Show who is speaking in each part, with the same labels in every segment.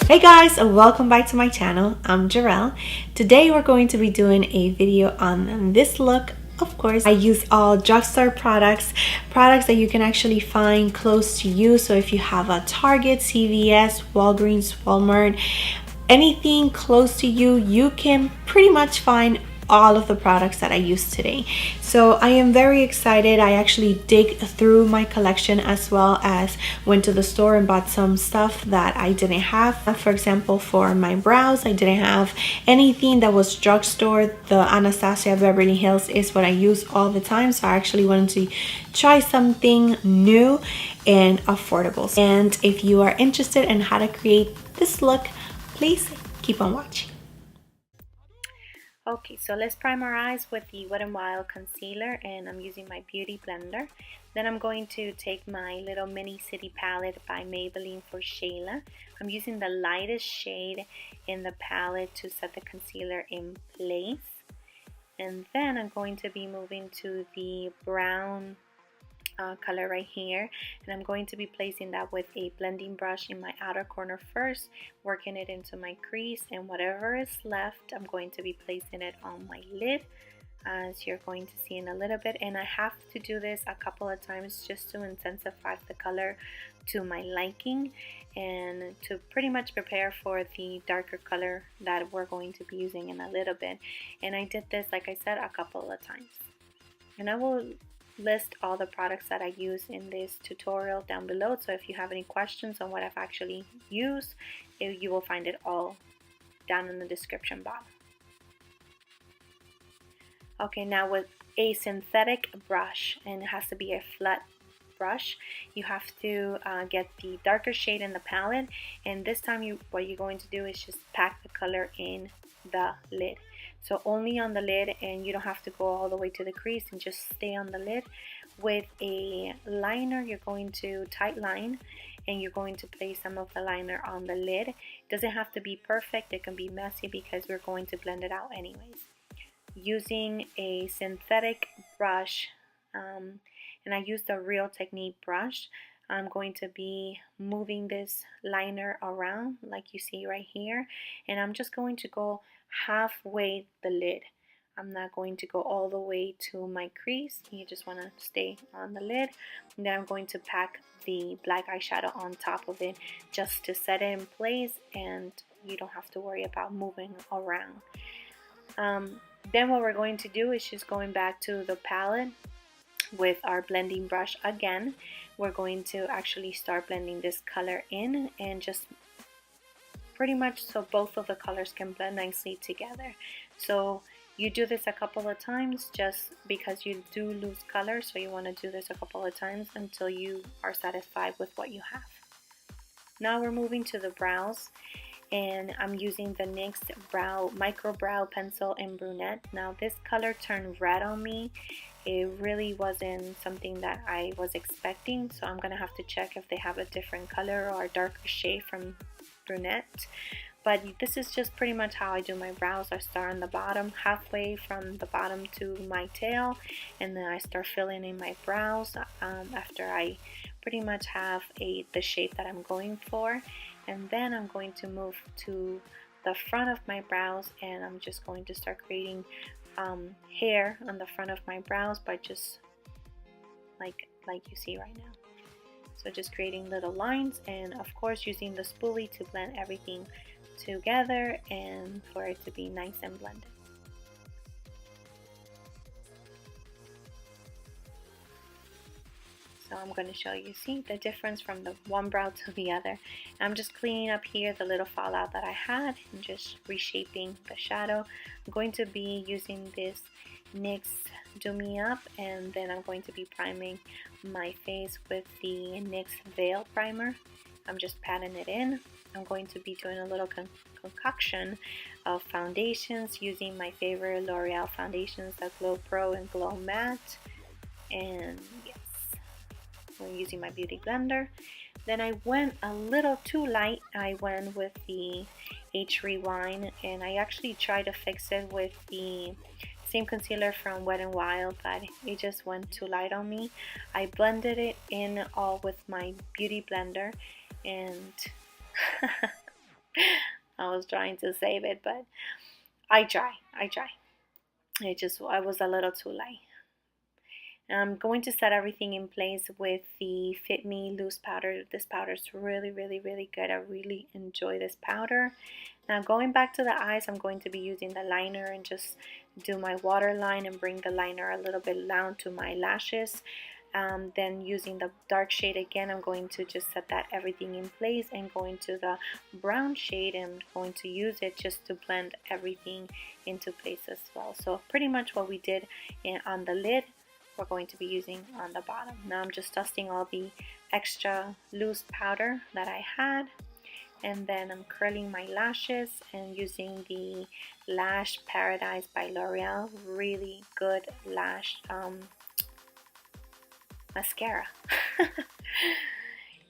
Speaker 1: Hey guys, welcome back to my channel. I'm Jarrell. Today we're going to be doing a video on this look. Of course, I use all drugstore products that you can actually find close to you. So if you have a Target, CVS, Walgreens, Walmart, anything close to you, you can pretty much find all of the products that I use today. So I am very excited. I actually dig through my collection as well as went to the store and bought some stuff that I didn't have. For example, for my brows, I didn't have anything that was drugstore. The Anastasia Beverly Hills is what I use all the time. So I actually wanted to try something new and affordable. And if you are interested in how to create this look, please keep on watching. Okay, so let's prime our eyes with the Wet n Wild concealer, and I'm using my beauty blender. Then I'm going to take my little mini city palette by Maybelline for Shayla. I'm using the lightest shade in the palette to set the concealer in place. And then I'm going to be moving to the brown color right here, and I'm going to be placing that with a blending brush in my outer corner first, working it into my crease, and whatever is left I'm going to be placing it on my lid, as you're going to see in a little bit. And I have to do this a couple of times just to intensify the color to my liking and to pretty much prepare for the darker color that we're going to be using in a little bit. And I did this, like I said, a couple of times, and I will list all the products that I use in this tutorial down below. So if you have any questions on what I've actually used, you will find it all down in the description box. Okay, now with a synthetic brush, and it has to be a flat brush, you have to get the darker shade in the palette, and this time what you're going to do is just pack the color in the lid. So only on the lid, and you don't have to go all the way to the crease, and just stay on the lid. With a liner, you're going to tight line, and you're going to place some of the liner on the lid. It doesn't have to be perfect, it can be messy because we're going to blend it out anyways. Using a synthetic brush, and I used a Real Technique brush, I'm going to be moving this liner around like you see right here, and I'm just going to go halfway the lid. I'm not going to go all the way to my crease. You just want to stay on the lid. And then I'm going to pack the black eyeshadow on top of it just to set it in place, and you don't have to worry about moving around. Then what we're going to do is just going back to the palette with our blending brush again. We're going to actually start blending this color in, and just pretty much so both of the colors can blend nicely together. So you do this a couple of times just because you do lose color, so you want to do this a couple of times until you are satisfied with what you have. Now we're moving to the brows, and I'm using the NYX Micro Brow Pencil in Brunette. Now this color turned red on me. It really wasn't something that I was expecting, so I'm gonna have to check if they have a different color or a darker shade from Brunette. But this is just pretty much how I do my brows. I start on the bottom, halfway from the bottom to my tail, and then I start filling in my brows after I pretty much have the shape that I'm going for. And then I'm going to move to the front of my brows, and I'm just going to start creating hair on the front of my brows by just like you see right now. So just creating little lines, and of course using the spoolie to blend everything together and for it to be nice and blended. So I'm going to show you, see the difference from the one brow to the other. I'm just cleaning up here the little fallout that I had and just reshaping the shadow. I'm going to be using this NYX Do Me Up, and then I'm going to be priming my face with the NYX Veil Primer. I'm just patting it in. I'm going to be doing a little concoction of foundations using my favorite L'Oreal foundations, the Glow Pro and Glow Matte. And yes, I'm using my beauty blender. Then I went a little too light. I went with the Age Rewind, and I actually tried to fix it with the same concealer from Wet n Wild, but it just went too light on me. I blended it in all with my beauty blender, and I was trying to save it, but I try. I was a little too light. I'm going to set everything in place with the Fit Me loose powder. This powder is really, really, really good. I really enjoy this powder. Now going back to the eyes, I'm going to be using the liner and just do my waterline and bring the liner a little bit down to my lashes. Then using the dark shade again, I'm going to just set that everything in place, and going to the brown shade and going to use it just to blend everything into place as well. So pretty much what we did on the lid, we're going to be using on the bottom. Now I'm just dusting all the extra loose powder that I had, and then I'm curling my lashes and using the Lash Paradise by L'Oreal. Really good lash mascara.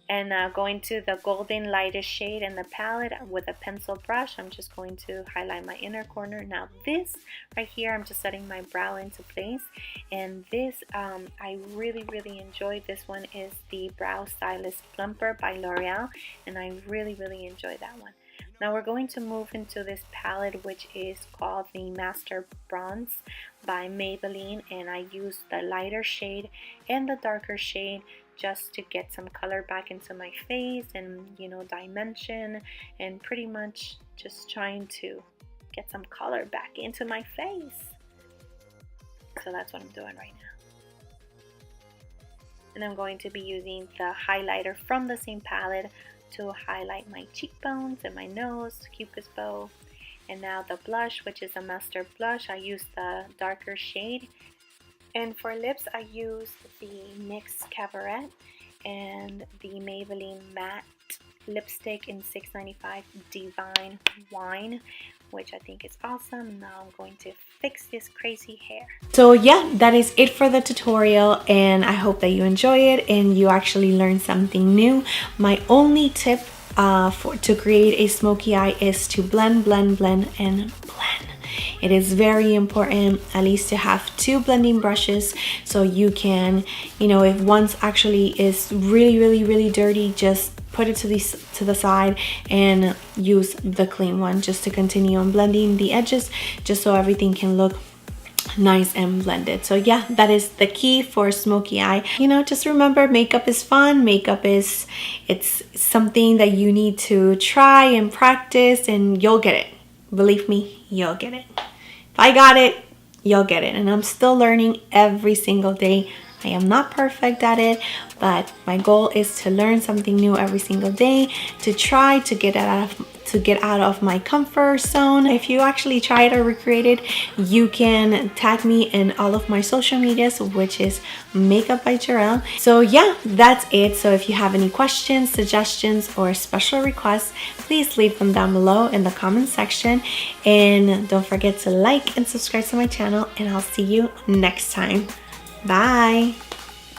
Speaker 1: And going to the golden lightest shade in the palette with a pencil brush, I'm just going to highlight my inner corner. Now this right here, I'm just setting my brow into place, and this I really, really enjoy. This one is the Brow Stylist Plumper by L'Oreal, and I really, really enjoy that one. Now we're going to move into this palette, which is called the Master Bronze by Maybelline, and I use the lighter shade and the darker shade just to get some color back into my face and, you know, dimension, and pretty much just trying to get some color back into my face. So that's what I'm doing right now. And I'm going to be using the highlighter from the same palette to highlight my cheekbones and my nose, cupid's bow. And now the blush, which is a mustard blush, I use the darker shade. And for lips, I use the NYX Cabaret and the Maybelline Matte Lipstick in 695 Divine Wine, which I think is awesome. Now I'm going to fix this crazy hair. So yeah, that is it for the tutorial, and I hope that you enjoy it and you actually learn something new. My only tip to create a smoky eye is to blend, blend, blend, and blend. It is very important at least to have two blending brushes, so you can, you know, if one actually is really, really, really dirty, just put it to the side and use the clean one just to continue on blending the edges, just so everything can look nice and blended. So yeah, that is the key for smoky eye. You know, just remember, makeup is fun. Makeup is, it's something that you need to try and practice, and you'll get it. Believe me, you'll get it. If I got it, you'll get it. And I'm still learning every single day. I am not perfect at it, but my goal is to learn something new every single day, to try to get out of my comfort zone. If you actually try it or recreate it, you can tag me in all of my social medias, which is Makeup by Jarrell. So yeah, that's it. So if you have any questions, suggestions, or special requests, please leave them down below in the comment section. And don't forget to like and subscribe to my channel, and I'll see you next time. Bye.